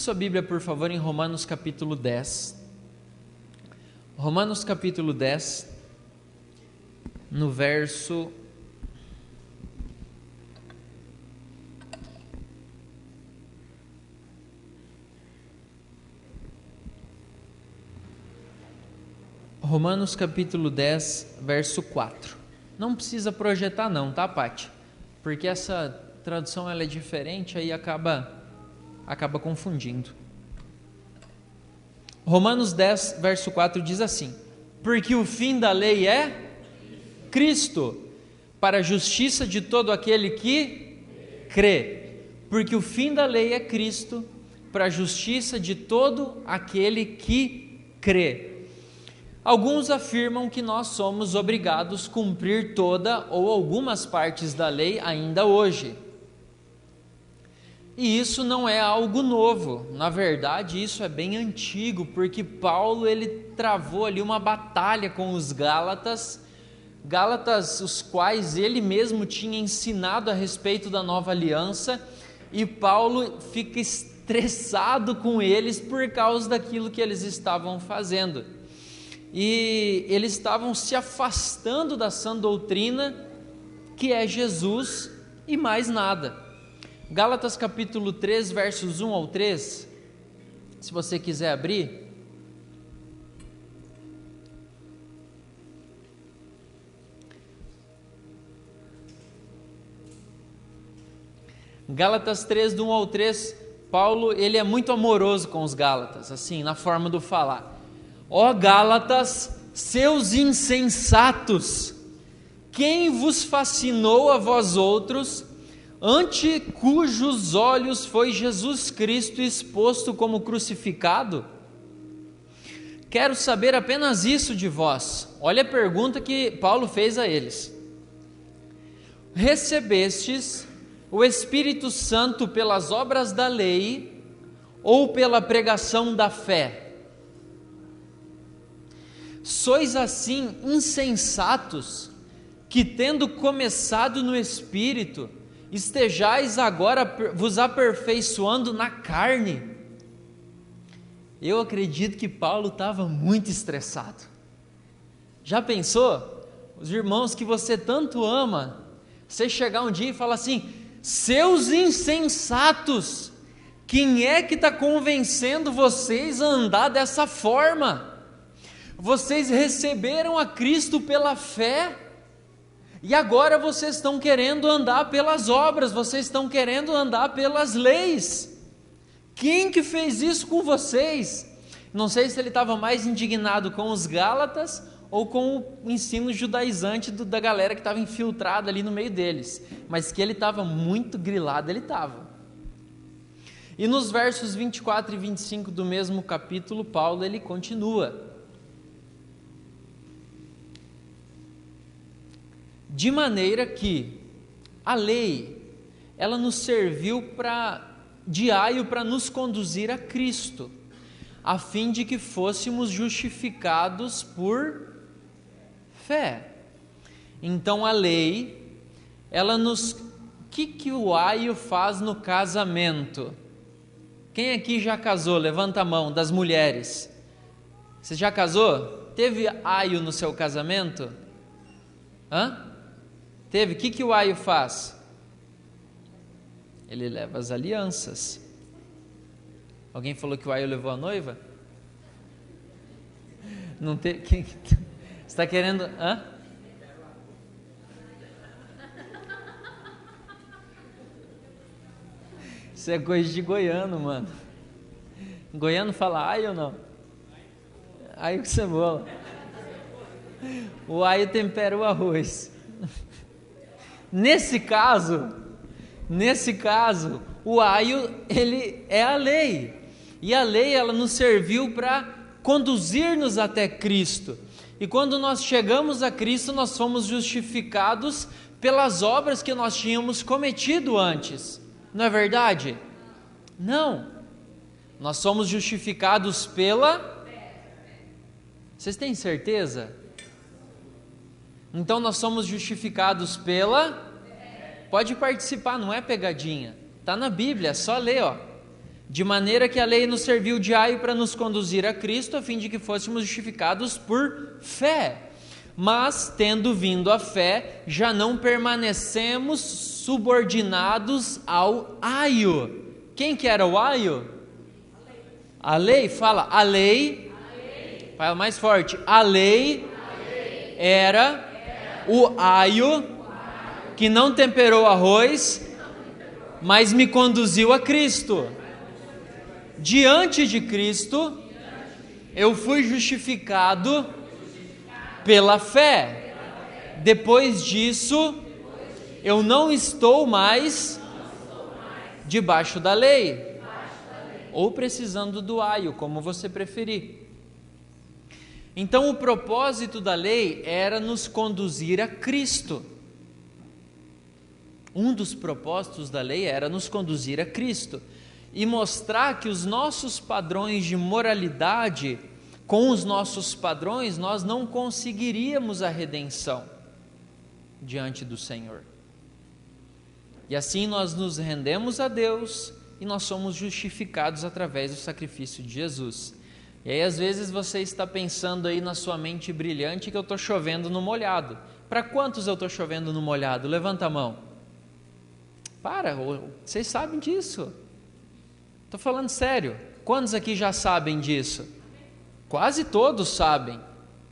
sua Bíblia, por favor, em Romanos capítulo 10. Romanos capítulo 10, no verso... Romanos capítulo 10, verso 4. Não precisa projetar não, tá, Paty? Porque essa tradução ela é diferente, aí acaba confundindo. Romanos 10, verso 4 diz assim: porque o fim da lei é Cristo, para a justiça de todo aquele que crê. Porque o fim da lei é Cristo, para a justiça de todo aquele que crê. Alguns afirmam que nós somos obrigados a cumprir toda ou algumas partes da lei ainda hoje. E isso não é algo novo, na verdade isso é bem antigo, porque Paulo ele travou ali uma batalha com os Gálatas, os quais ele mesmo tinha ensinado a respeito da nova aliança, e Paulo fica estressado com eles por causa daquilo que eles estavam fazendo. E eles estavam se afastando da sã doutrina, que é Jesus e mais nada. Gálatas capítulo 3, versos 1 ao 3, se você quiser abrir. Gálatas 3, do 1 ao 3, Paulo ele é muito amoroso com os Gálatas, assim, na forma do falar. Ó Gálatas, seus insensatos, quem vos fascinou a vós outros, ante cujos olhos foi Jesus Cristo exposto como crucificado? Quero saber apenas isso de vós. Olha a pergunta que Paulo fez a eles. Recebestes o Espírito Santo pelas obras da lei ou pela pregação da fé? Sois assim insensatos, que tendo começado no Espírito, estejais agora vos aperfeiçoando na carne? Eu acredito que Paulo estava muito estressado. Já pensou? Os irmãos que você tanto ama, você chegar um dia e falar assim: seus insensatos, quem é que está convencendo vocês a andar dessa forma? Vocês receberam a Cristo pela fé, e agora vocês estão querendo andar pelas obras, vocês estão querendo andar pelas leis. Quem que fez isso com vocês? Não sei se ele estava mais indignado com os Gálatas ou com o ensino judaizante da galera que estava infiltrada ali no meio deles, mas que ele estava muito grilado, ele estava. E nos versos 24 e 25 do mesmo capítulo, Paulo ele continua: de maneira que a lei, ela nos serviu de aio para nos conduzir a Cristo, a fim de que fôssemos justificados por fé. Então a lei, ela nos... O que o aio faz no casamento? Quem aqui já casou? Levanta a mão, das mulheres. Você já casou? Teve aio no seu casamento? Hã? Teve? O que o aio faz? Ele leva as alianças. Alguém falou que o aio levou a noiva? Não teve? Você está querendo... Hã? Isso é coisa de goiano, mano. Goiano fala aio ou não? Aio com cebola. O aio tempera o arroz. Nesse caso, o aio, ele é a lei, e a lei ela nos serviu para conduzir-nos até Cristo, e quando nós chegamos a Cristo, nós fomos justificados pelas obras que nós tínhamos cometido antes, não é verdade? Não, nós somos justificados pela... Vocês têm certeza? Então nós somos justificados pela... Pode participar, não é pegadinha, está na Bíblia, é só ler, ó. de maneira que a lei nos serviu de aio para nos conduzir a Cristo, a fim de que fôssemos justificados por fé. Mas, tendo vindo a fé, já não permanecemos subordinados ao aio. Quem que era o aio? A lei. Fala, a lei. Fala mais forte. A lei era o aio que não temperou arroz, mas me conduziu a Cristo. Diante de Cristo, eu fui justificado pela fé. Depois disso, eu não estou mais debaixo da lei, ou precisando do aio, como você preferir. Então, o propósito da lei era nos conduzir a Cristo. Um dos propósitos da lei era nos conduzir a Cristo e mostrar que os nossos padrões de moralidade, com os nossos padrões, nós não conseguiríamos a redenção diante do Senhor. E assim nós nos rendemos a Deus e nós somos justificados através do sacrifício de Jesus. E aí às vezes você está pensando aí na sua mente brilhante que eu estou chovendo no molhado. Para quantos eu estou chovendo no molhado? Levanta a mão. Vocês sabem disso. Estou falando sério. Quantos aqui já sabem disso? Quase todos sabem.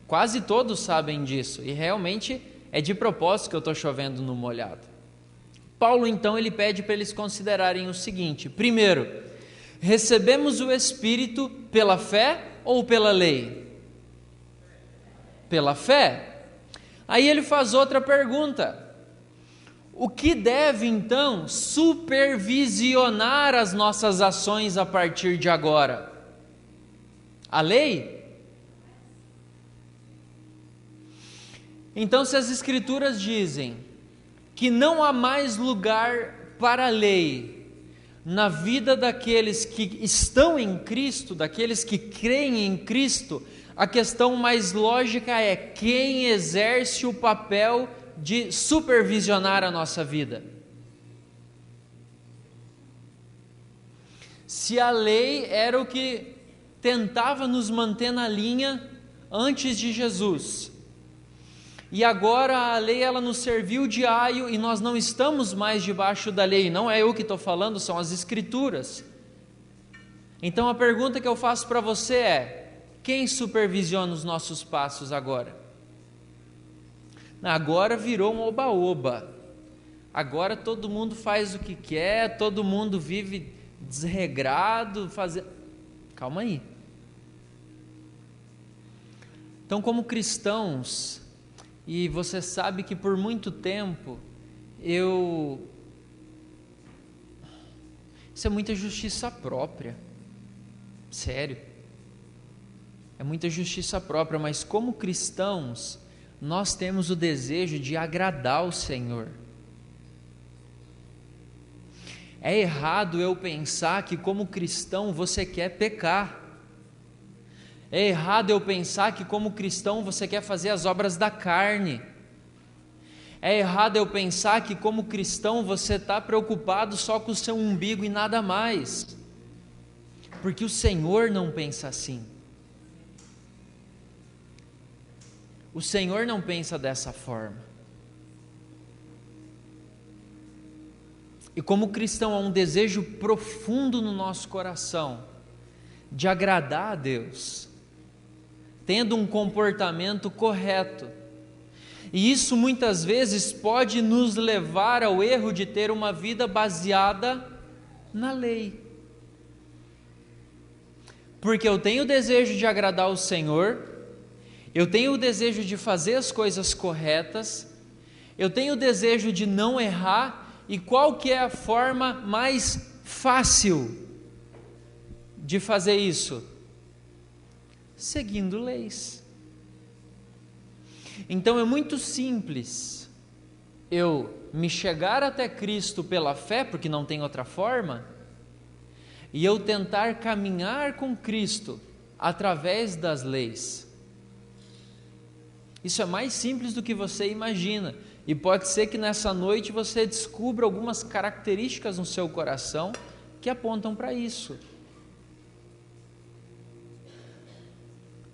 Quase todos sabem disso. E realmente é de propósito que eu estou chovendo no molhado. Paulo então ele pede para eles considerarem o seguinte: primeiro, recebemos o Espírito pela fé ou pela lei? Pela fé. Aí ele faz outra pergunta: o que deve então supervisionar as nossas ações a partir de agora? A lei? Então, se as Escrituras dizem que não há mais lugar para a lei na vida daqueles que estão em Cristo, daqueles que creem em Cristo, a questão mais lógica é quem exerce o papel de supervisionar a nossa vida. Se a lei era o que tentava nos manter na linha antes de Jesus, e agora a lei ela nos serviu de aio e nós não estamos mais debaixo da lei, não é eu que estou falando, são as Escrituras. Então a pergunta que eu faço para você é: quem supervisiona os nossos passos agora? Agora virou um oba-oba, agora todo mundo faz o que quer, todo mundo vive desregrado, calma aí. Então, como cristãos, e você sabe que por muito tempo isso é muita justiça própria, sério, é muita justiça própria, mas como cristãos, nós temos o desejo de agradar o Senhor. É errado eu pensar que como cristão você quer pecar. É errado eu pensar que como cristão você quer fazer as obras da carne. É errado eu pensar que como cristão você está preocupado só com o seu umbigo e nada mais. Porque o Senhor não pensa assim. O Senhor não pensa dessa forma. E como cristão há um desejo profundo no nosso coração de agradar a Deus, tendo um comportamento correto. E isso muitas vezes pode nos levar ao erro de ter uma vida baseada na lei. Porque eu tenho o desejo de agradar o Senhor, eu tenho o desejo de fazer as coisas corretas, eu tenho o desejo de não errar, e qual que é a forma mais fácil de fazer isso? Seguindo leis. Então é muito simples eu me chegar até Cristo pela fé, porque não tem outra forma, e eu tentar caminhar com Cristo através das leis. Isso é mais simples do que você imagina, e pode ser que nessa noite você descubra algumas características no seu coração que apontam para isso.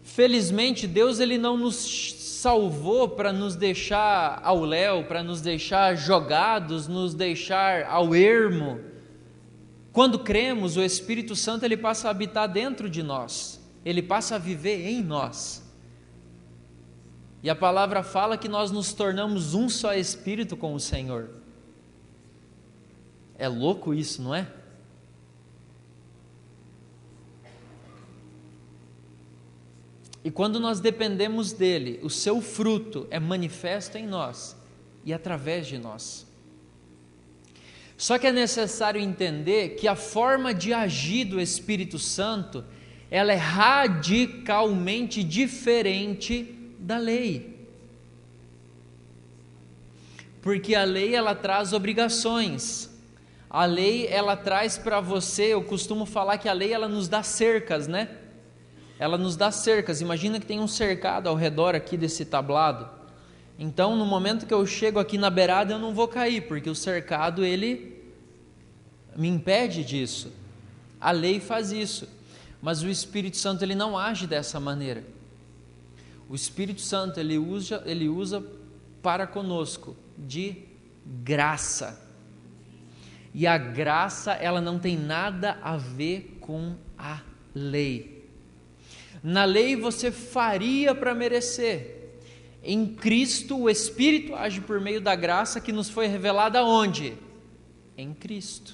Felizmente, Deus ele não nos salvou para nos deixar ao léu, para nos deixar jogados, nos deixar ao ermo. Quando cremos, o Espírito Santo ele passa a habitar dentro de nós, ele passa a viver em nós. E a palavra fala que nós nos tornamos um só Espírito com o Senhor. É louco isso, não é? E quando nós dependemos dele, o seu fruto é manifesto em nós e através de nós. Só que é necessário entender que a forma de agir do Espírito Santo, ela é radicalmente diferente da lei. Porque a lei ela traz obrigações. A lei ela traz para você, eu costumo falar que a lei ela nos dá cercas, né? Ela nos dá cercas. Imagina que tem um cercado ao redor aqui desse tablado. Então, no momento que eu chego aqui na beirada, eu não vou cair, porque o cercado ele me impede disso. A lei faz isso, mas o Espírito Santo ele não age dessa maneira. O Espírito Santo ele usa para conosco de graça. E a graça ela não tem nada a ver com a lei. Na lei você faria para merecer. Em Cristo o Espírito age por meio da graça que nos foi revelada onde? Em Cristo.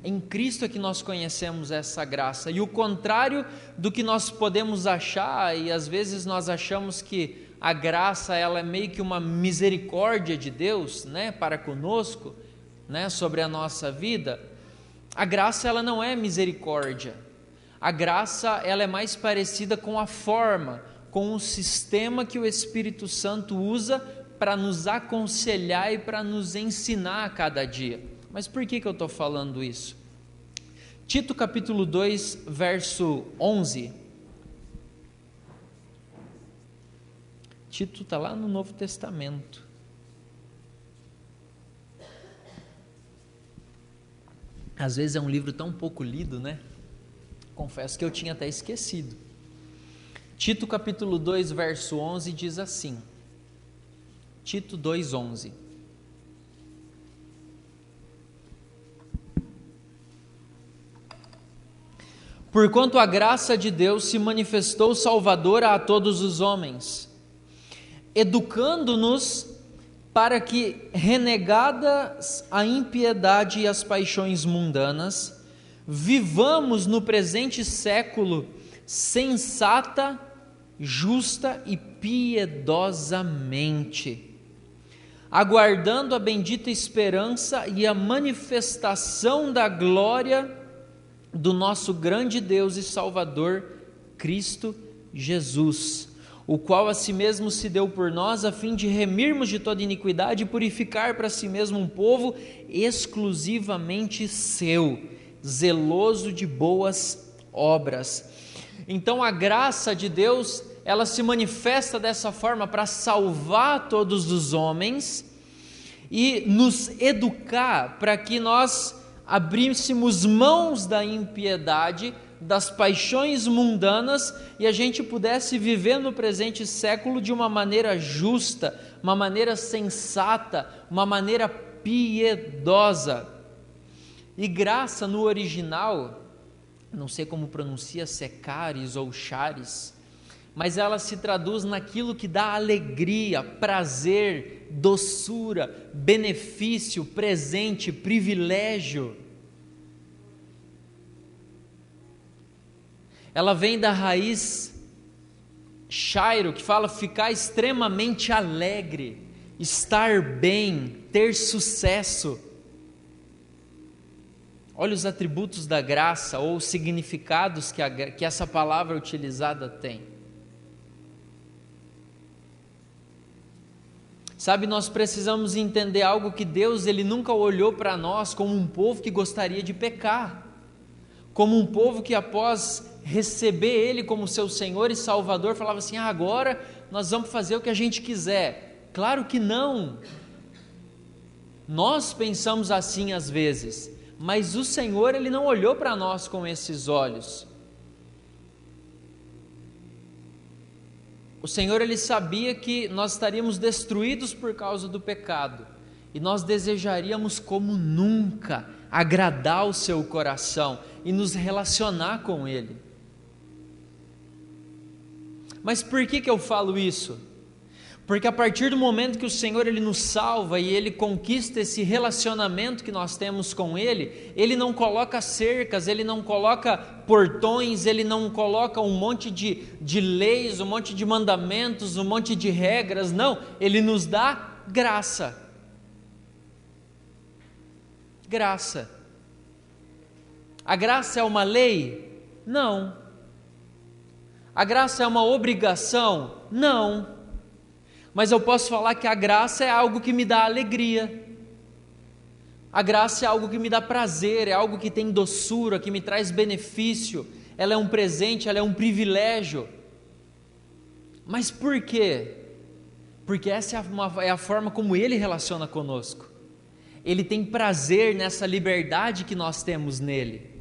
Em Cristo é que nós conhecemos essa graça. E o contrário do que nós podemos achar, e às vezes nós achamos que a graça ela é meio que uma misericórdia de Deus, né, para conosco, né, sobre a nossa vida. A graça ela não é misericórdia. A graça ela é mais parecida com a forma, com o sistema que o Espírito Santo usa para nos aconselhar e para nos ensinar a cada dia. Mas por que eu estou falando isso? Tito capítulo 2, verso 11. Tito está lá no Novo Testamento. Às vezes é um livro tão pouco lido, né? Confesso que eu tinha até esquecido. Tito capítulo 2, verso 11 diz assim. Tito 2, 11. Porquanto a graça de Deus se manifestou salvadora a todos os homens, educando-nos para que, renegadas a impiedade e as paixões mundanas, vivamos no presente século sensata, justa e piedosamente, aguardando a bendita esperança e a manifestação da glória do nosso grande Deus e Salvador, Cristo Jesus, o qual a si mesmo se deu por nós, a fim de remirmos de toda iniquidade e purificar para si mesmo um povo exclusivamente seu, zeloso de boas obras. Então a graça de Deus, ela se manifesta dessa forma para salvar todos os homens e nos educar para que nós abríssemos mãos da impiedade, das paixões mundanas e a gente pudesse viver no presente século de uma maneira justa, uma maneira sensata, uma maneira piedosa. E graça no original, não sei como pronuncia, se é charis ou charis, mas ela se traduz naquilo que dá alegria, prazer, doçura, benefício, presente, privilégio. Ela vem da raiz chairo, que fala ficar extremamente alegre, estar bem, ter sucesso. Olha os atributos da graça ou os significados que essa palavra utilizada tem. Sabe, nós precisamos entender algo que Deus ele nunca olhou para nós como um povo que gostaria de pecar, como um povo que após receber Ele como seu Senhor e Salvador falava assim, agora nós vamos fazer o que a gente quiser. Claro que não. Nós pensamos assim às vezes, mas o Senhor, Ele não olhou para nós com esses olhos. O Senhor, Ele sabia que nós estaríamos destruídos por causa do pecado, e nós desejaríamos como nunca agradar o seu coração e nos relacionar com Ele. Mas por que eu falo isso? Porque a partir do momento que o Senhor Ele nos salva e Ele conquista esse relacionamento que nós temos com Ele, Ele não coloca cercas, Ele não coloca portões, Ele não coloca um monte de leis, um monte de mandamentos, um monte de regras, não, Ele nos dá graça. Graça. A graça é uma lei? Não. A graça é uma obrigação? Não. Mas eu posso falar que a graça é algo que me dá alegria. A graça é algo que me dá prazer, é algo que tem doçura, que me traz benefício. Ela é um presente, ela é um privilégio. Mas por quê? Porque essa é a forma como Ele relaciona conosco. Ele tem prazer nessa liberdade que nós temos nele.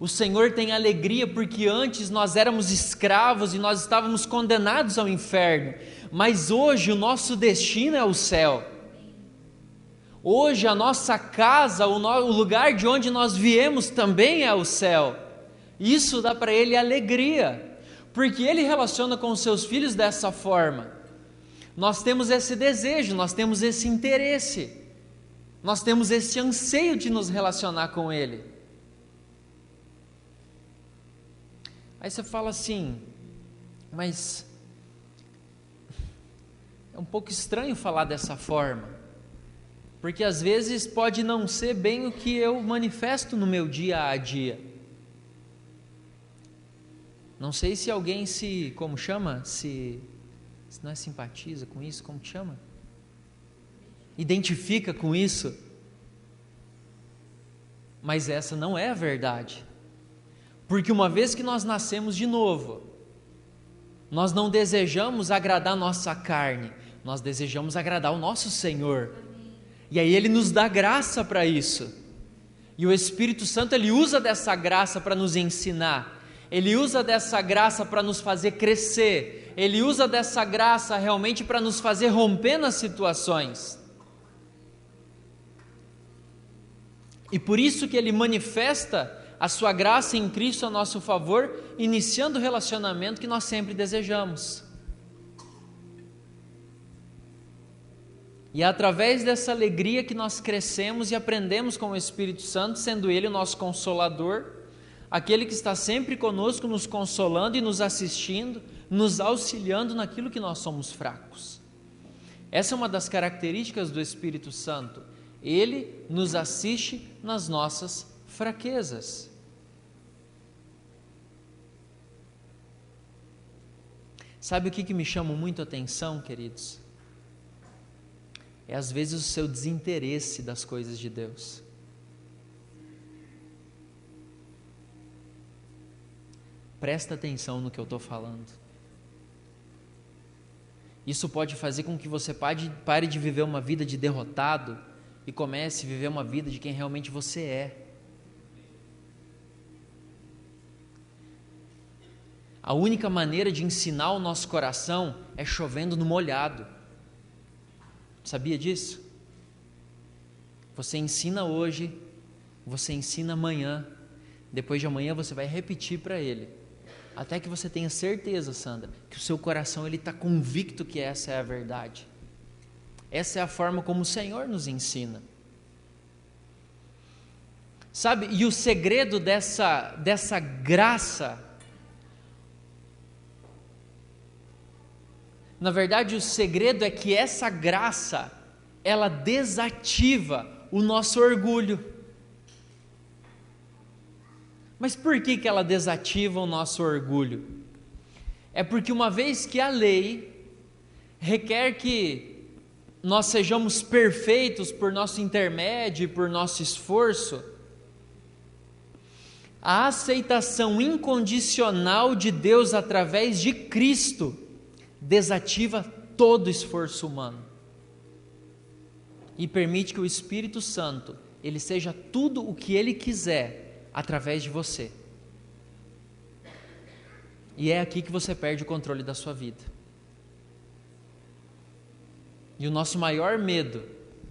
O Senhor tem alegria porque antes nós éramos escravos e nós estávamos condenados ao inferno, mas hoje o nosso destino é o céu. Hoje a nossa casa, o lugar de onde nós viemos também é o céu. Isso dá para Ele alegria, porque Ele relaciona com os seus filhos dessa forma. Nós temos esse desejo, nós temos esse interesse, nós temos esse anseio de nos relacionar com Ele. Aí você fala assim, mas é um pouco estranho falar dessa forma, porque às vezes pode não ser bem o que eu manifesto no meu dia a dia. Não sei se alguém como chama? Se não é simpatiza com isso, como chama? Identifica com isso. Mas essa não é a verdade. Porque uma vez que nós nascemos de novo, nós não desejamos agradar nossa carne, nós desejamos agradar o nosso Senhor. E aí Ele nos dá graça para isso. E o Espírito Santo, Ele usa dessa graça para nos ensinar. Ele usa dessa graça para nos fazer crescer. Ele usa dessa graça realmente para nos fazer romper nas situações. E por isso que Ele manifesta a sua graça em Cristo a nosso favor, iniciando o relacionamento que nós sempre desejamos. E é através dessa alegria que nós crescemos e aprendemos com o Espírito Santo, sendo Ele o nosso Consolador, aquele que está sempre conosco, nos consolando e nos assistindo, nos auxiliando naquilo que nós somos fracos. Essa é uma das características do Espírito Santo. Ele nos assiste nas nossas fraquezas. Sabe o que me chama muito a atenção, queridos? É às vezes o seu desinteresse das coisas de Deus. Presta atenção no que eu estou falando. Isso pode fazer com que você pare de viver uma vida de derrotado e comece a viver uma vida de quem realmente você é. A única maneira de ensinar o nosso coração é chovendo no molhado. Sabia disso? Você ensina hoje, você ensina amanhã, depois de amanhã você vai repetir para ele, até que você tenha certeza, Sandra, que o seu coração está convicto que essa é a verdade. Essa é a forma como o Senhor nos ensina. Sabe, e o segredo dessa graça, na verdade o segredo é que essa graça, ela desativa o nosso orgulho. Mas por que ela desativa o nosso orgulho? É porque uma vez que a lei requer que nós sejamos perfeitos por nosso intermédio e por nosso esforço, a aceitação incondicional de Deus através de Cristo desativa todo esforço humano. e permite que o Espírito Santo, ele seja tudo o que ele quiser através de você. E é aqui que você perde o controle da sua vida. E o nosso maior medo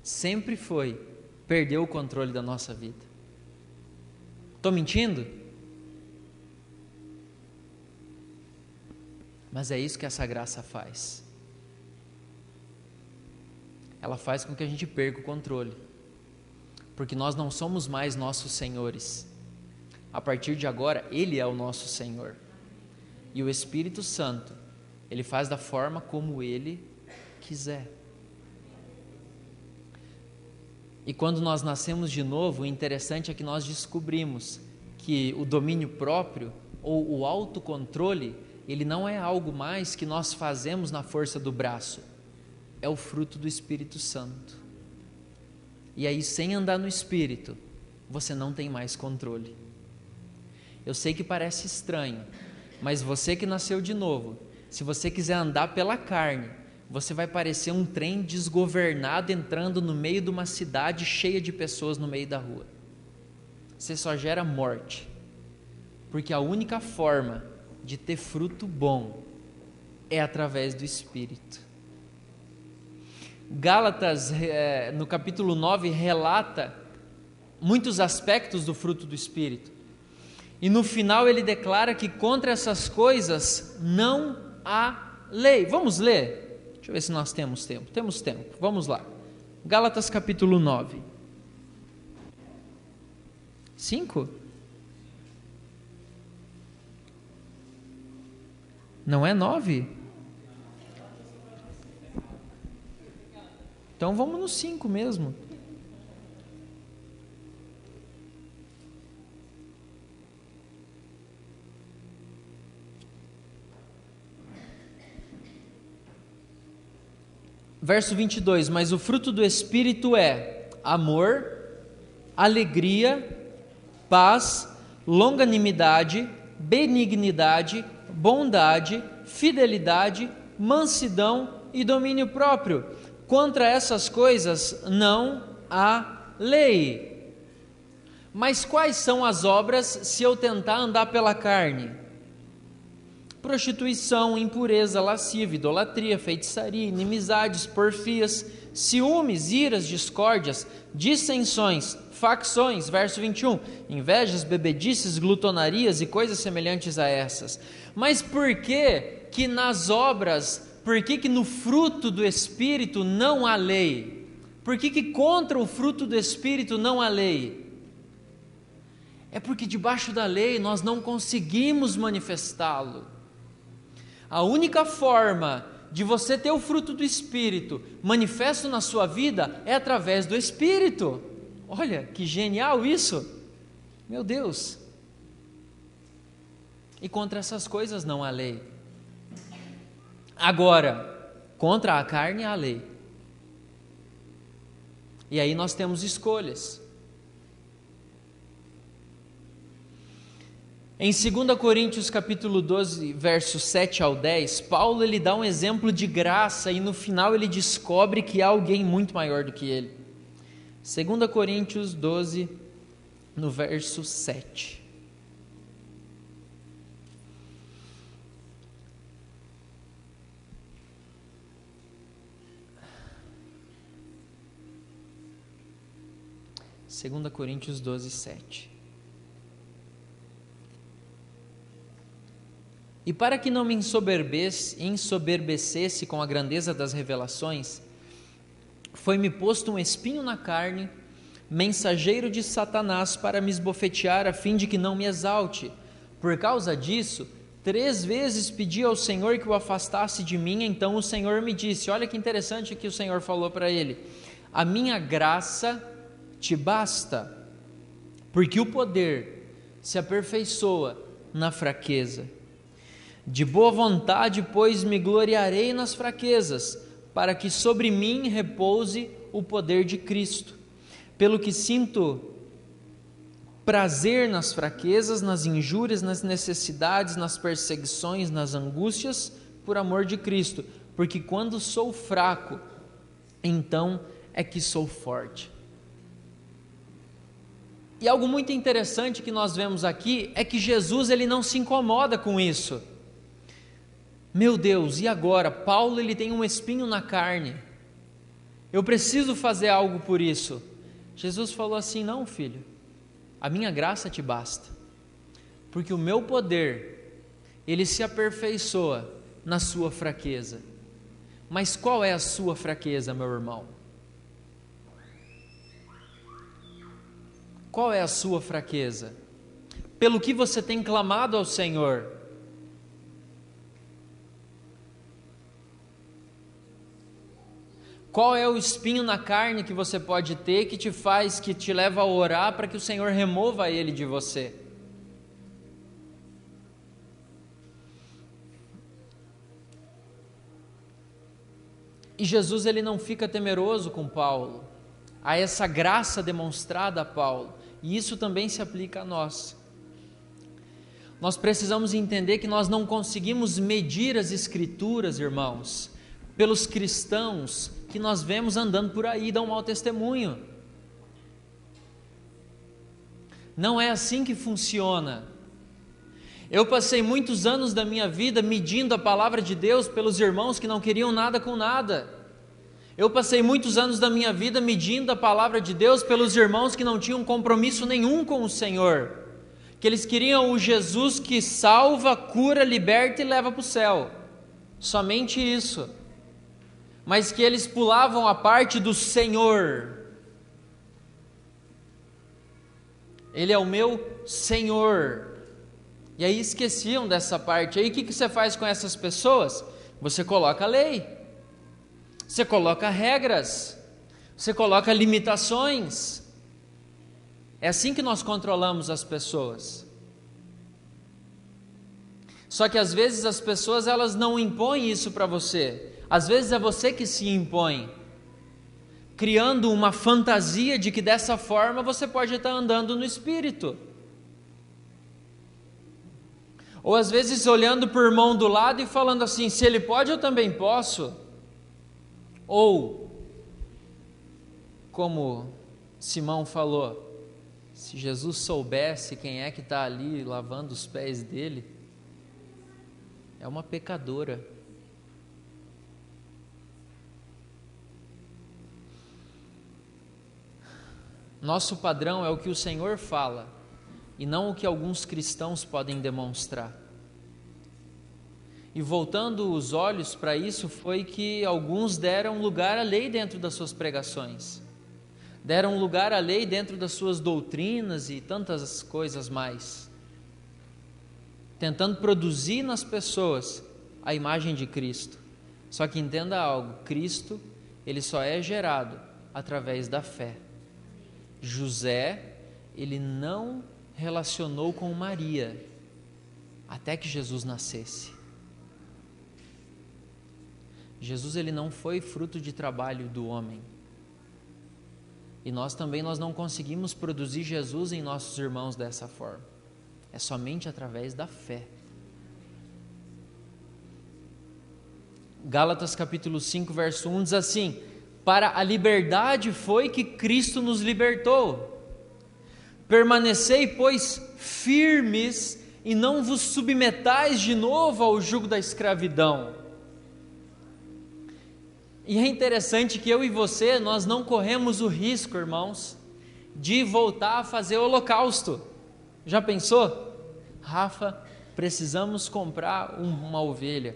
sempre foi perder o controle da nossa vida. Estou mentindo? Mas é isso que essa graça faz. Ela faz com que a gente perca o controle. Porque nós não somos mais nossos senhores. A partir de agora, Ele é o nosso Senhor. E o Espírito Santo, Ele faz da forma como Ele quiser. E quando nós nascemos de novo, o interessante é que nós descobrimos que o domínio próprio, ou o autocontrole, ele não é algo mais que nós fazemos na força do braço. É o fruto do Espírito Santo. E aí, sem andar no Espírito, você não tem mais controle. Eu sei que parece estranho, mas você que nasceu de novo, se você quiser andar pela carne, você vai parecer um trem desgovernado entrando no meio de uma cidade cheia de pessoas no meio da rua. Você só gera morte, porque a única forma de ter fruto bom é através do Espírito. Gálatas, no capítulo 9, relata muitos aspectos do fruto do Espírito. E no final ele declara que contra essas coisas não há lei. Vamos ler? Deixa eu ver se nós temos tempo. Temos tempo, vamos lá. Gálatas capítulo 9. 5? Não é 9? Então vamos no 5 mesmo. Verso 22, mas o fruto do Espírito é amor, alegria, paz, longanimidade, benignidade, bondade, fidelidade, mansidão e domínio próprio. Contra essas coisas não há lei. Mas quais são as obras se eu tentar andar pela carne? Prostituição, impureza, lascívia, idolatria, feitiçaria, inimizades, porfias, ciúmes, iras, discórdias, dissensões, facções, verso 21, invejas, bebedices, glutonarias e coisas semelhantes a essas. Mas por que nas obras, por que no fruto do Espírito não há lei? Por que contra o fruto do Espírito não há lei? É porque debaixo da lei nós não conseguimos manifestá-lo. A única forma de você ter o fruto do Espírito manifesto na sua vida é através do Espírito. Olha, que genial isso! Meu Deus! E contra essas coisas não há lei. Agora, contra a carne há lei. E aí nós temos escolhas. Em 2 Coríntios capítulo 12, versos 7 ao 10, Paulo ele dá um exemplo de graça e no final ele descobre que há alguém muito maior do que ele. 2 Coríntios 12, no verso 7. Segunda Coríntios 12, 7. E para que não me ensoberbecesse com a grandeza das revelações, foi-me posto um espinho na carne, mensageiro de Satanás para me esbofetear, a fim de que não me exalte. Por causa disso, 3 vezes pedi ao Senhor que o afastasse de mim, então o Senhor me disse, olha que interessante que o Senhor falou para ele, a minha graça te basta, porque o poder se aperfeiçoa na fraqueza. De boa vontade, pois, me gloriarei nas fraquezas, para que sobre mim repouse o poder de Cristo. Pelo que sinto prazer nas fraquezas, nas injúrias, nas necessidades, nas perseguições, nas angústias, por amor de Cristo. Porque quando sou fraco, então é que sou forte. E algo muito interessante que nós vemos aqui é que Jesus ele não se incomoda com isso. Meu Deus, e agora? Paulo ele tem um espinho na carne. Eu preciso fazer algo por isso. Jesus falou assim: não, filho, a minha graça te basta, porque o meu poder, ele se aperfeiçoa na sua fraqueza. Mas qual é a sua fraqueza, meu irmão? Qual é a sua fraqueza? Pelo que você tem clamado ao Senhor? Qual é o espinho na carne que você pode ter que te faz, que te leva a orar para que o Senhor remova ele de você? E Jesus ele não fica temeroso com Paulo, há essa graça demonstrada a Paulo, e isso também se aplica a nós. Nós precisamos entender que nós não conseguimos medir as Escrituras, irmãos, pelos cristãos que nós vemos andando por aí e dão mau testemunho. Não é assim que funciona. Eu passei muitos anos da minha vida medindo a palavra de Deus pelos irmãos que não queriam nada com nada. Eu passei muitos anos da minha vida medindo a palavra de Deus pelos irmãos que não tinham compromisso nenhum com o Senhor, que eles queriam o Jesus que salva, cura, liberta e leva para o céu, somente isso, mas que eles pulavam a parte do Senhor. Ele é o meu Senhor. E aí esqueciam dessa parte. Aí o que você faz com essas pessoas? Você coloca lei, você coloca regras, você coloca limitações. É assim que nós controlamos as pessoas. Só que às vezes as pessoas elas não impõem isso para você. Às vezes é você que se impõe, criando uma fantasia de que dessa forma você pode estar andando no Espírito. Ou às vezes olhando para o irmão do lado e falando assim: se ele pode, eu também posso. Ou, como Simão falou, se Jesus soubesse quem é que está ali lavando os pés dele, é uma pecadora. Nosso padrão é o que o Senhor fala, e não o que alguns cristãos podem demonstrar. E voltando os olhos para isso, foi que alguns deram lugar à lei dentro das suas pregações, deram lugar à lei dentro das suas doutrinas e tantas coisas mais, tentando produzir nas pessoas a imagem de Cristo. Só que entenda algo: Cristo, ele só é gerado através da fé. José, ele não relacionou com Maria até que Jesus nascesse. Jesus ele não foi fruto de trabalho do homem. E nós não conseguimos produzir Jesus em nossos irmãos dessa forma. É somente através da fé. Gálatas capítulo 5, verso 1 diz assim: para a liberdade foi que Cristo nos libertou. Permanecei, pois, firmes e não vos submetais de novo ao jugo da escravidão. E é interessante que eu e você, nós não corremos o risco, irmãos, de voltar a fazer holocausto. Já pensou? Rafa, precisamos comprar uma ovelha,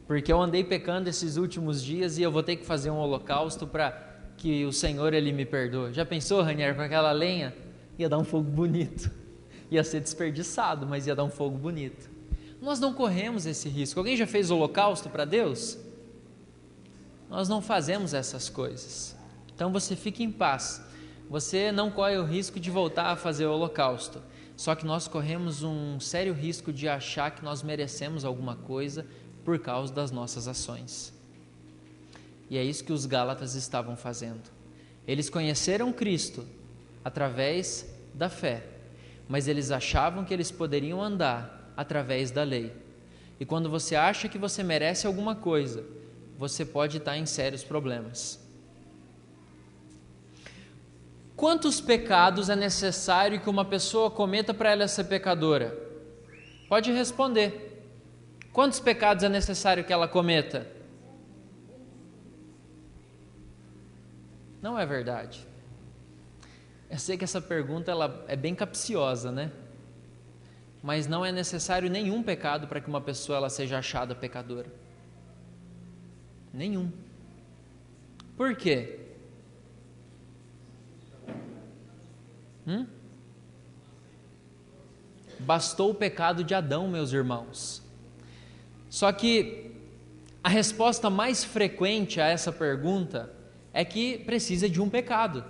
porque eu andei pecando esses últimos dias e eu vou ter que fazer um holocausto para que o Senhor ele me perdoe. Já pensou, Ranier, com aquela lenha? Ia dar um fogo bonito. Ia ser desperdiçado, mas ia dar um fogo bonito. Nós não corremos esse risco. Alguém já fez holocausto para Deus? Nós não fazemos essas coisas. Então você fique em paz. Você não corre o risco de voltar a fazer o holocausto. Só que nós corremos um sério risco de achar que nós merecemos alguma coisa por causa das nossas ações. E é isso que os Gálatas estavam fazendo. Eles conheceram Cristo através da fé, mas eles achavam que eles poderiam andar através da lei. E quando você acha que você merece alguma coisa, você pode estar em sérios problemas. Quantos pecados é necessário que uma pessoa cometa para ela ser pecadora? Pode responder. Quantos pecados é necessário que ela cometa? Não é verdade. Eu sei que essa pergunta ela é bem capciosa, né? Mas não é necessário nenhum pecado para que uma pessoa ela seja achada pecadora. Nenhum. Por quê? Bastou o pecado de Adão, meus irmãos. Só que a resposta mais frequente a essa pergunta é que precisa de um pecado.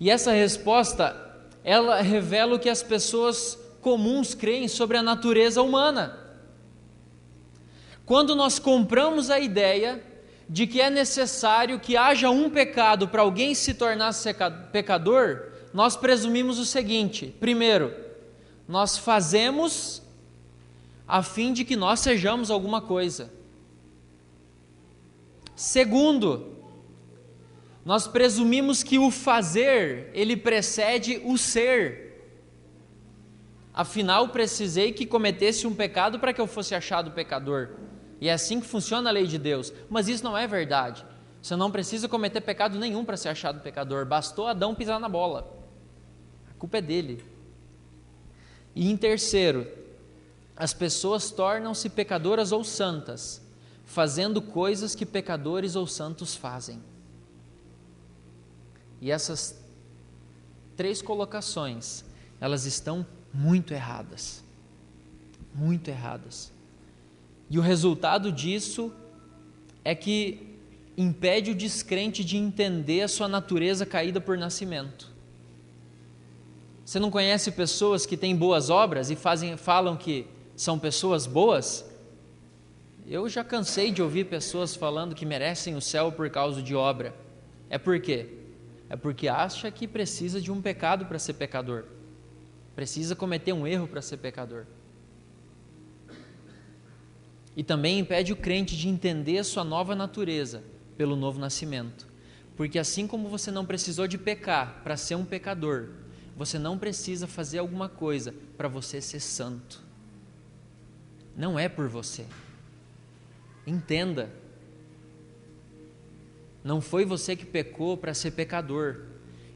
E essa resposta, ela revela o que as pessoas comuns creem sobre a natureza humana. Quando nós compramos a ideia de que é necessário que haja um pecado para alguém se tornar pecador, nós presumimos o seguinte: primeiro, nós fazemos a fim de que nós sejamos alguma coisa. Segundo, nós presumimos que o fazer, ele precede o ser. Afinal, precisei que cometesse um pecado para que eu fosse achado pecador. E é assim que funciona a lei de Deus. Mas isso não é verdade. Você não precisa cometer pecado nenhum para ser achado pecador. Bastou Adão pisar na bola. A culpa é dele. E em terceiro, as pessoas tornam-se pecadoras ou santas, fazendo coisas que pecadores ou santos fazem. E essas três colocações, elas estão muito erradas. Muito erradas. E o resultado disso é que impede o descrente de entender a sua natureza caída por nascimento. Você não conhece pessoas que têm boas obras e falam que são pessoas boas? Eu já cansei de ouvir pessoas falando que merecem o céu por causa de obra. É por quê? É porque acha que precisa de um pecado para ser pecador. Precisa cometer um erro para ser pecador. E também impede o crente de entender a sua nova natureza pelo novo nascimento. Porque assim como você não precisou de pecar para ser um pecador, você não precisa fazer alguma coisa para você ser santo. Não é por você. Entenda. Não foi você que pecou para ser pecador.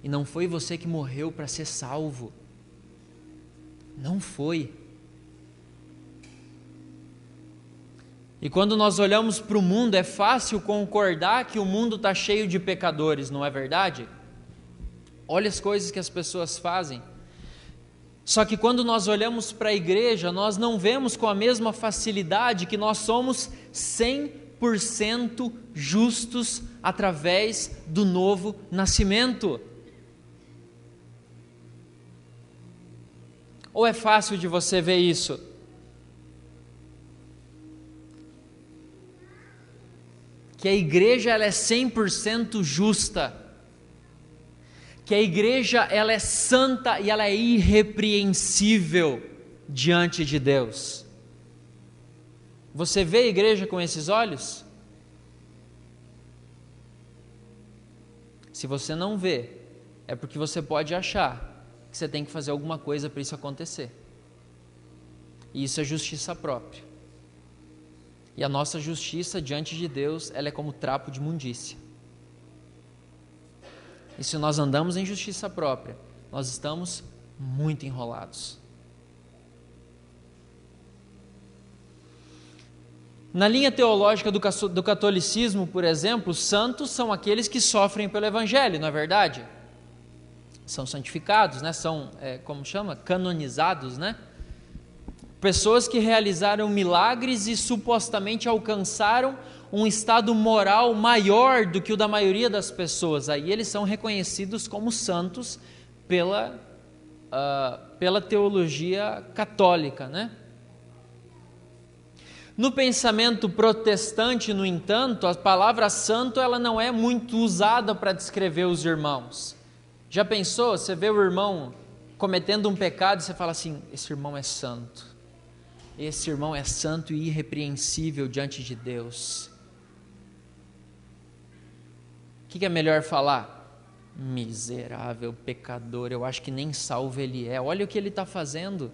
E não foi você que morreu para ser salvo. Não foi. E quando nós olhamos para o mundo, é fácil concordar que o mundo está cheio de pecadores, não é verdade? Olha as coisas que as pessoas fazem. Só que quando nós olhamos para a igreja, nós não vemos com a mesma facilidade que nós somos 100% justos através do novo nascimento. Ou é fácil de você ver isso? Que a igreja ela é 100% justa, que a igreja ela é santa e ela é irrepreensível diante de Deus. Você vê a igreja com esses olhos? Se você não vê, é porque você pode achar que você tem que fazer alguma coisa para isso acontecer. E isso é justiça própria. E a nossa justiça diante de Deus, ela é como trapo de imundícia. E se nós andamos em justiça própria, nós estamos muito enrolados. Na linha teológica do catolicismo, por exemplo, santos são aqueles que sofrem pelo Evangelho, não é verdade? São santificados, né? São, como chama? Canonizados, né? Pessoas que realizaram milagres e supostamente alcançaram um estado moral maior do que o da maioria das pessoas. Aí eles são reconhecidos como santos pela teologia católica, né? No pensamento protestante, no entanto, a palavra santo ela não é muito usada para descrever os irmãos. Já pensou? Você vê o irmão cometendo um pecado e você fala assim, esse irmão é santo. Esse irmão é santo e irrepreensível diante de Deus. O que é melhor falar? Miserável pecador, eu acho que nem salvo ele é. Olha o que ele está fazendo.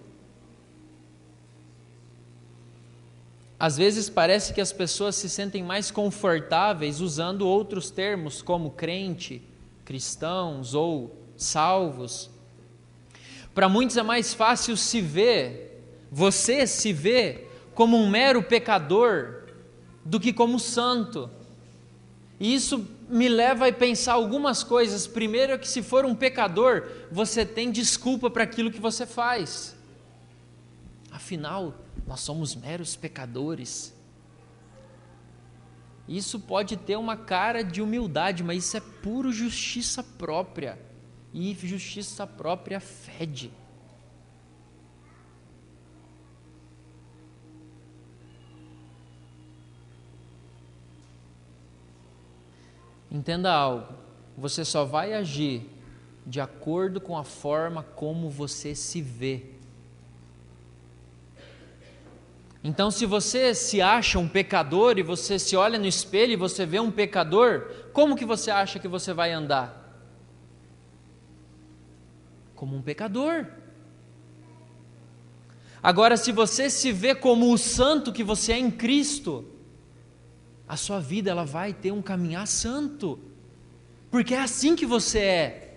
Às vezes parece que as pessoas se sentem mais confortáveis usando outros termos como crente, cristãos ou salvos. Para muitos é mais fácil você se vê como um mero pecador do que como santo. E isso me leva a pensar algumas coisas. Primeiro é que se for um pecador, você tem desculpa para aquilo que você faz. Afinal, nós somos meros pecadores. Isso pode ter uma cara de humildade, mas isso é puro justiça própria. E justiça própria fede. Entenda algo, você só vai agir de acordo com a forma como você se vê. Então, se você se acha um pecador e você se olha no espelho e você vê um pecador, como que você acha que você vai andar? Como um pecador. Agora, se você se vê como o santo que você é em Cristo, a sua vida ela vai ter um caminhar santo, porque é assim que você é.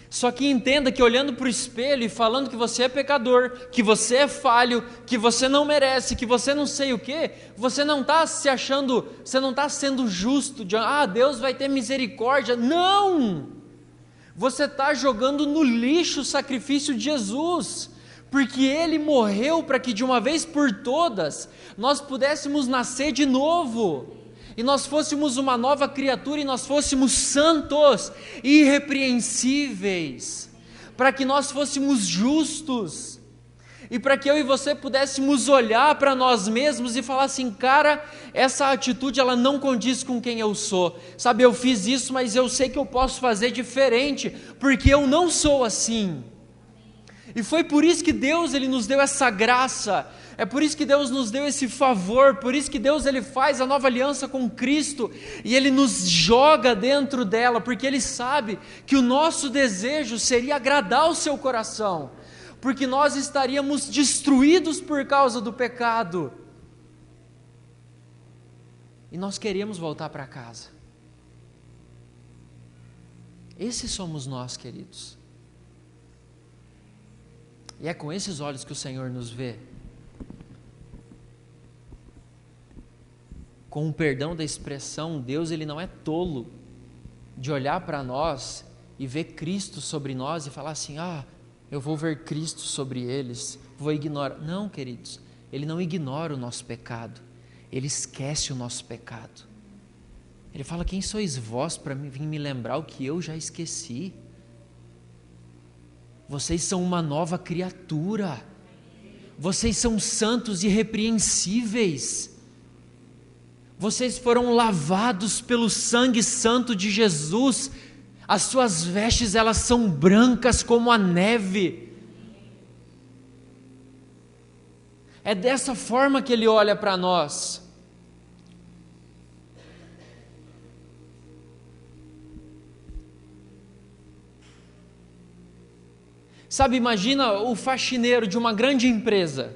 Só que entenda que olhando para o espelho e falando que você é pecador, que você é falho, que você não merece, que você não sei o que, você não está se achando, você não está sendo justo, Deus vai ter misericórdia. Não! Você está jogando no lixo o sacrifício de Jesus, porque Ele morreu para que de uma vez por todas nós pudéssemos nascer de novo, e nós fôssemos uma nova criatura, e nós fôssemos santos, irrepreensíveis, para que nós fôssemos justos, e para que eu e você pudéssemos olhar para nós mesmos e falar assim, cara, essa atitude ela não condiz com quem eu sou, sabe, eu fiz isso, mas eu sei que eu posso fazer diferente, porque eu não sou assim. E foi por isso que Deus ele nos deu essa graça, é por isso que Deus nos deu esse favor, por isso que Deus ele faz a nova aliança com Cristo, e Ele nos joga dentro dela, porque Ele sabe que o nosso desejo seria agradar o seu coração, porque nós estaríamos destruídos por causa do pecado, e nós queremos voltar para casa. Esses somos nós, queridos. E é com esses olhos que o Senhor nos vê. Com o perdão da expressão, Deus ele não é tolo de olhar para nós e ver Cristo sobre nós e falar assim, eu vou ver Cristo sobre eles, vou ignorar. Não, queridos, Ele não ignora o nosso pecado, Ele esquece o nosso pecado. Ele fala, quem sois vós para vir me lembrar o que eu já esqueci? Vocês são uma nova criatura, vocês são santos e irrepreensíveis, vocês foram lavados pelo sangue santo de Jesus, as suas vestes elas são brancas como a neve. É dessa forma que Ele olha para nós. Sabe, imagina o faxineiro de uma grande empresa.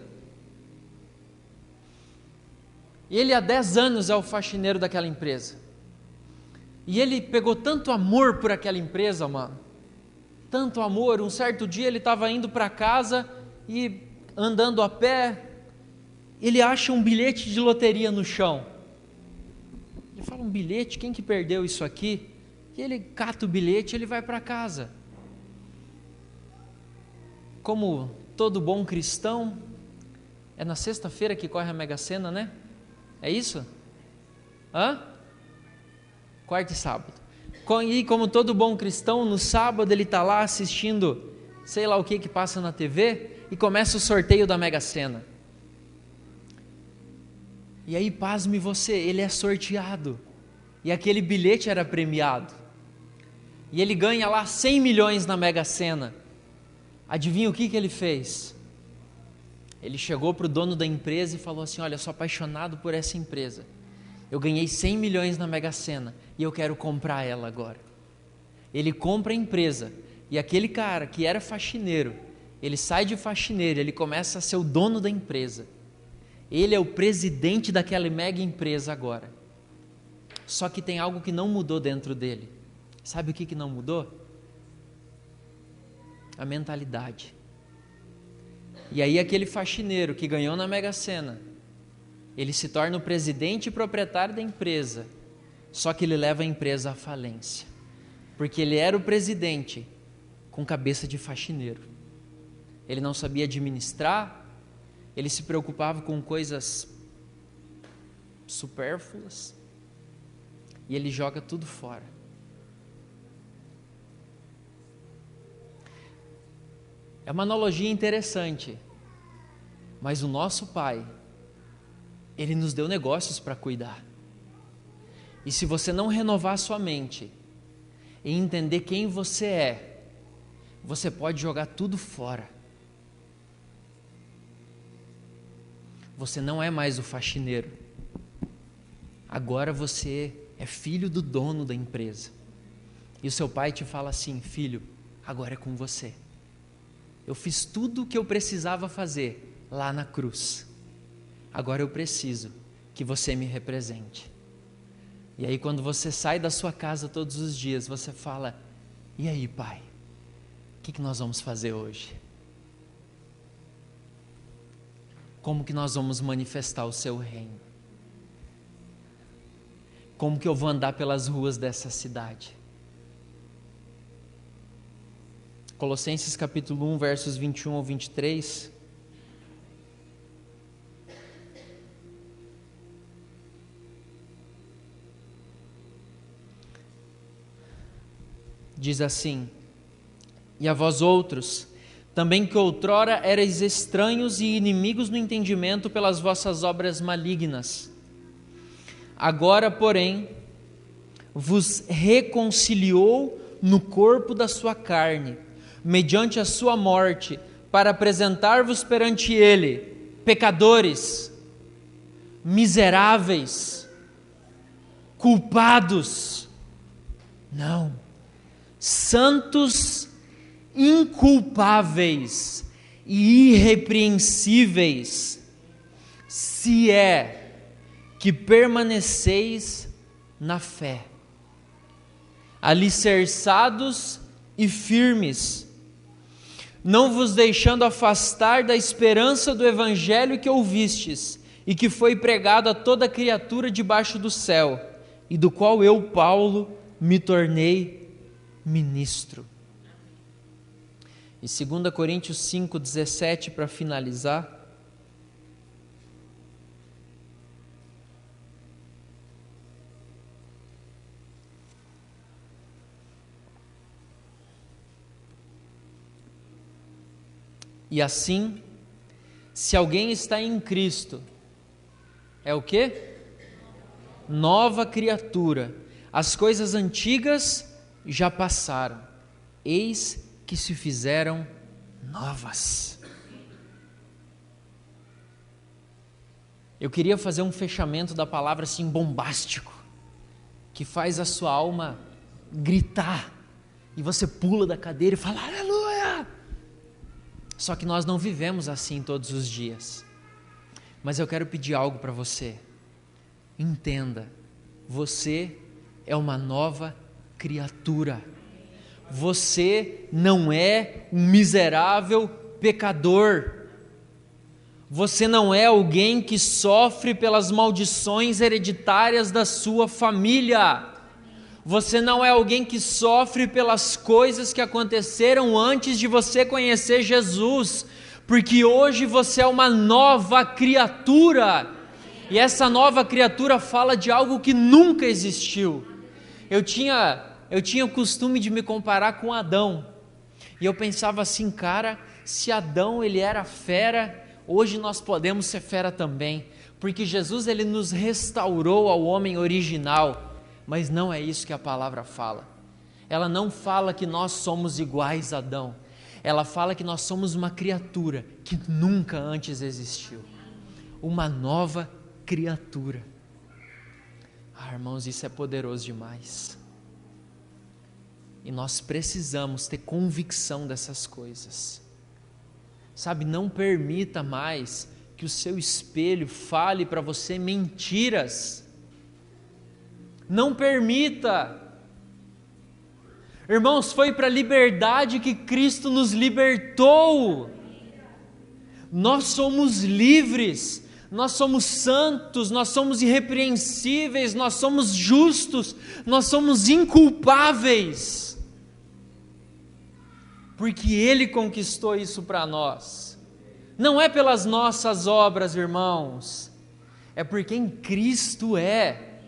E ele há 10 anos é o faxineiro daquela empresa. E ele pegou tanto amor por aquela empresa, mano. Tanto amor, um certo dia ele estava indo para casa e andando a pé, ele acha um bilhete de loteria no chão. Ele fala, um bilhete? Quem que perdeu isso aqui? E ele cata o bilhete e ele vai para casa. Como todo bom cristão, é na sexta-feira que corre a Mega Sena, né? É isso? Quarta e sábado. E como todo bom cristão, no sábado ele está lá assistindo, sei lá o que passa na TV, e começa o sorteio da Mega Sena. E aí, pasme você, ele é sorteado, e aquele bilhete era premiado, e ele ganha lá 100 milhões na Mega Sena. Adivinha o que ele fez? Ele chegou para o dono da empresa e falou assim, olha, eu sou apaixonado por essa empresa, eu ganhei 100 milhões na Mega Sena, e eu quero comprar ela agora. Ele compra a empresa e aquele cara que era faxineiro, ele sai de faxineiro, ele começa a ser o dono da empresa. Ele é o presidente daquela mega empresa agora. Só que tem algo que não mudou dentro dele. Sabe o que não mudou? A mentalidade. E aí aquele faxineiro que ganhou na Mega Sena, ele se torna o presidente e proprietário da empresa, só que ele leva a empresa à falência, porque ele era o presidente com cabeça de faxineiro. Ele não sabia administrar, ele se preocupava com coisas supérfluas, e ele joga tudo fora. É uma analogia interessante, mas o nosso Pai, Ele nos deu negócios para cuidar. E se você não renovar a sua mente e entender quem você é, você pode jogar tudo fora. Você não é mais o faxineiro. Agora você é filho do dono da empresa. E o seu pai te fala assim: filho, agora é com você. Eu fiz tudo o que eu precisava fazer lá na cruz. Agora eu preciso que você me represente. E aí quando você sai da sua casa todos os dias, você fala: e aí, pai, o que nós vamos fazer hoje? Como que nós vamos manifestar o seu reino? Como que eu vou andar pelas ruas dessa cidade? Colossenses capítulo 1, versos 21 ao 23. Diz assim: e a vós outros, também que outrora erais estranhos e inimigos no entendimento pelas vossas obras malignas, agora, porém, vos reconciliou no corpo da sua carne, mediante a sua morte, para apresentar-vos perante Ele, pecadores, miseráveis, culpados, não, santos, inculpáveis e irrepreensíveis, se é que permaneceis na fé, alicerçados e firmes, não vos deixando afastar da esperança do evangelho que ouvistes e que foi pregado a toda criatura debaixo do céu, e do qual eu, Paulo, me tornei ministro. E 2 Coríntios 5,17, para finalizar. E assim, se alguém está em Cristo, é o quê? Nova criatura. As coisas antigas já passaram, eis que se fizeram novas. Eu queria fazer um fechamento da palavra assim bombástico, que faz a sua alma gritar, e você pula da cadeira e fala aleluia. Só que nós não vivemos assim todos os dias. Mas eu quero pedir algo para você. Entenda, você é uma nova criatura. Você não é um miserável pecador. Você não é alguém que sofre pelas maldições hereditárias da sua família. Você não é alguém que sofre pelas coisas que aconteceram antes de você conhecer Jesus, porque hoje você é uma nova criatura, e essa nova criatura fala de algo que nunca existiu. Eu tinha o costume de me comparar com Adão, e eu pensava assim, cara, se Adão ele era fera, hoje nós podemos ser fera também, porque Jesus ele nos restaurou ao homem original. Mas não é isso que a palavra fala. Ela não fala que nós somos iguais a Adão. Ela fala que nós somos uma criatura que nunca antes existiu. Uma nova criatura. Irmãos, isso é poderoso demais. E nós precisamos ter convicção dessas coisas. Sabe, não permita mais que o seu espelho fale para você mentiras. Não permita. Irmãos, foi para a liberdade que Cristo nos libertou. Nós somos livres, nós somos santos, nós somos irrepreensíveis, nós somos justos, nós somos inculpáveis. Porque Ele conquistou isso para nós. Não é pelas nossas obras, irmãos, é porque em Cristo é.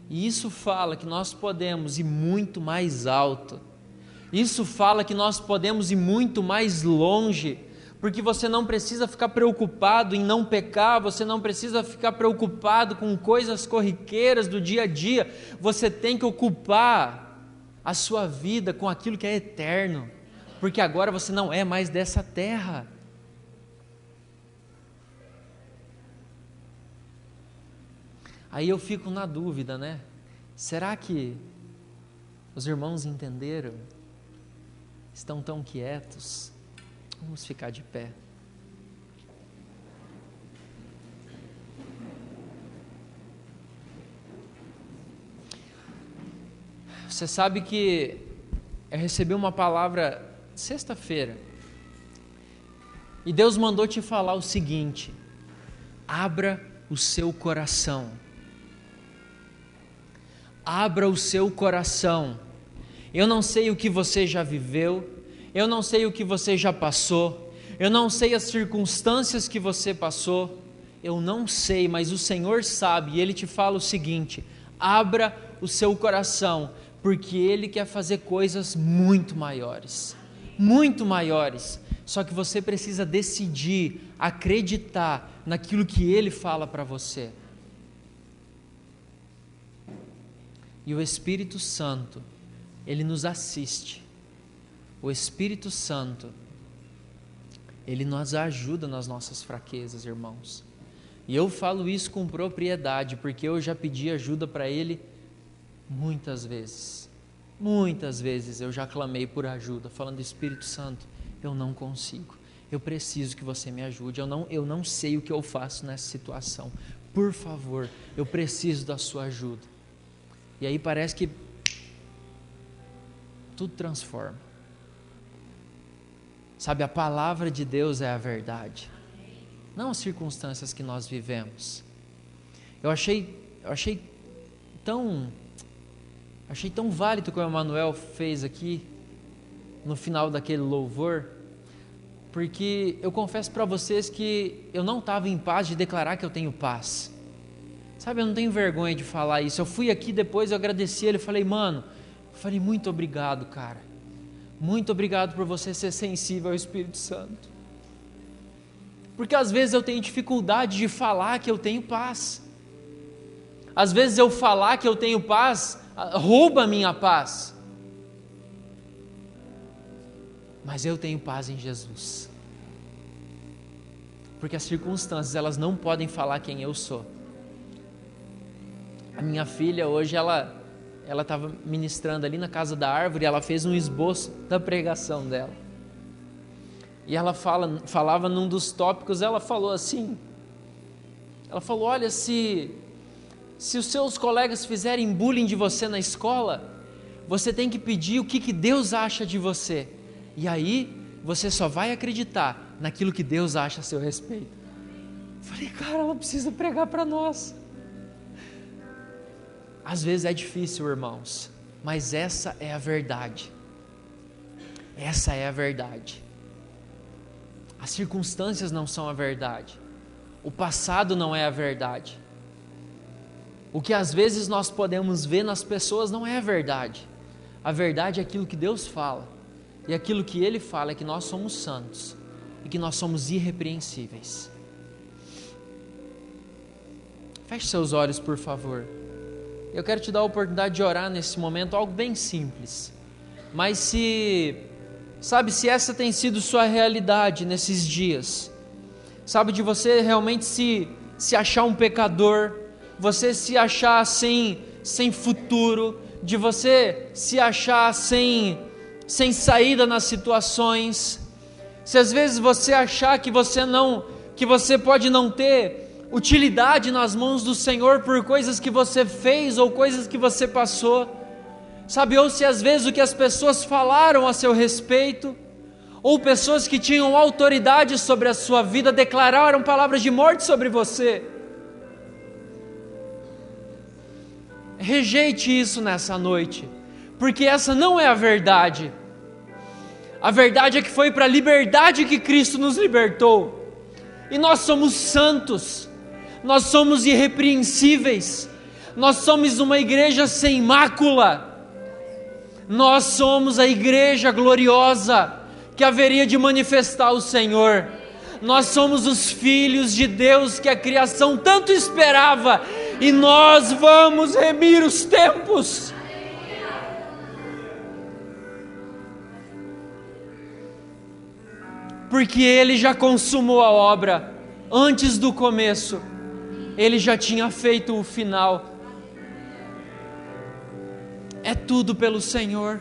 E isso fala que nós podemos ir muito mais alto. Isso fala que nós podemos ir muito mais longe, porque você não precisa ficar preocupado em não pecar, você não precisa ficar preocupado com coisas corriqueiras do dia a dia. Você tem que ocupar a sua vida com aquilo que é eterno, porque agora você não é mais dessa terra. Aí eu fico na dúvida, né? Será que os irmãos entenderam? Estão tão quietos? Vamos ficar de pé. Você sabe que eu recebi uma palavra sexta-feira, e Deus mandou te falar o seguinte: abra o seu coração. Abra o seu coração. Eu não sei o que você já viveu, eu não sei o que você já passou, eu não sei as circunstâncias que você passou, eu não sei, mas o Senhor sabe, e Ele te fala o seguinte: abra o seu coração, porque Ele quer fazer coisas muito maiores, só que você precisa decidir, acreditar naquilo que Ele fala para você. E o Espírito Santo, Ele nos assiste. O Espírito Santo, Ele nos ajuda nas nossas fraquezas, irmãos. E eu falo isso com propriedade, porque eu já pedi ajuda para Ele muitas vezes. Muitas vezes eu já clamei por ajuda, falando: Espírito Santo, eu não consigo. Eu preciso que você me ajude. Eu não sei o que eu faço nessa situação. Por favor, eu preciso da sua ajuda. E aí parece que tudo transforma. Sabe, a palavra de Deus é a verdade, não as circunstâncias que nós vivemos. Eu achei tão válido o que o Emanuel fez aqui no final daquele louvor, porque eu confesso para vocês que eu não estava em paz de declarar que eu tenho paz. Sabe, eu não tenho vergonha de falar isso. Eu fui aqui depois, eu agradeci ele, falei: mano, muito obrigado, cara. Muito obrigado por você ser sensível ao Espírito Santo. Porque às vezes eu tenho dificuldade de falar que eu tenho paz. Às vezes eu falar que eu tenho paz rouba a minha paz. Mas eu tenho paz em Jesus. Porque as circunstâncias, elas não podem falar quem eu sou. A minha filha hoje, ela estava ministrando ali na Casa da Árvore, ela fez um esboço da pregação dela. E ela falava num dos tópicos, ela falou assim, olha, se os seus colegas fizerem bullying de você na escola, você tem que pedir o que Deus acha de você. E aí, você só vai acreditar naquilo que Deus acha a seu respeito. Falei: cara, ela precisa pregar para nós. Às vezes é difícil, irmãos, mas essa é a verdade. Essa é a verdade. As circunstâncias não são a verdade. O passado não é a verdade. O que às vezes nós podemos ver nas pessoas não é a verdade. A verdade é aquilo que Deus fala. E aquilo que Ele fala é que nós somos santos e que nós somos irrepreensíveis. Feche seus olhos, por favor. Eu quero te dar a oportunidade de orar nesse momento, algo bem simples. Mas se essa tem sido sua realidade nesses dias, sabe, de você realmente se achar um pecador, você se achar sem futuro, de você se achar sem saída nas situações, se às vezes você achar que você pode não ter utilidade nas mãos do Senhor por coisas que você fez ou coisas que você passou, sabe, ou se às vezes o que as pessoas falaram a seu respeito, ou pessoas que tinham autoridade sobre a sua vida declararam palavras de morte sobre você. Rejeite isso nessa noite, porque essa não é a verdade. A verdade é que foi para a liberdade que Cristo nos libertou, e nós somos santos, nós somos irrepreensíveis, nós somos uma igreja sem mácula, nós somos a igreja gloriosa que haveria de manifestar o Senhor. Nós somos os filhos de Deus que a criação tanto esperava, e nós vamos remir os tempos. Porque Ele já consumou a obra, antes do começo, Ele já tinha feito o final. É tudo pelo Senhor.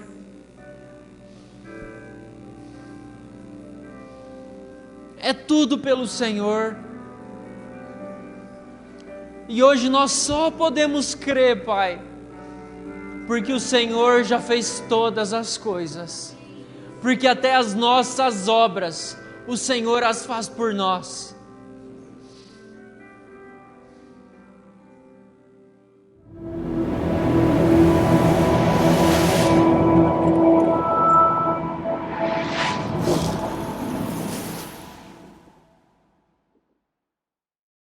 É tudo pelo Senhor. E hoje nós só podemos crer, Pai, porque o Senhor já fez todas as coisas, porque até as nossas obras o Senhor as faz por nós.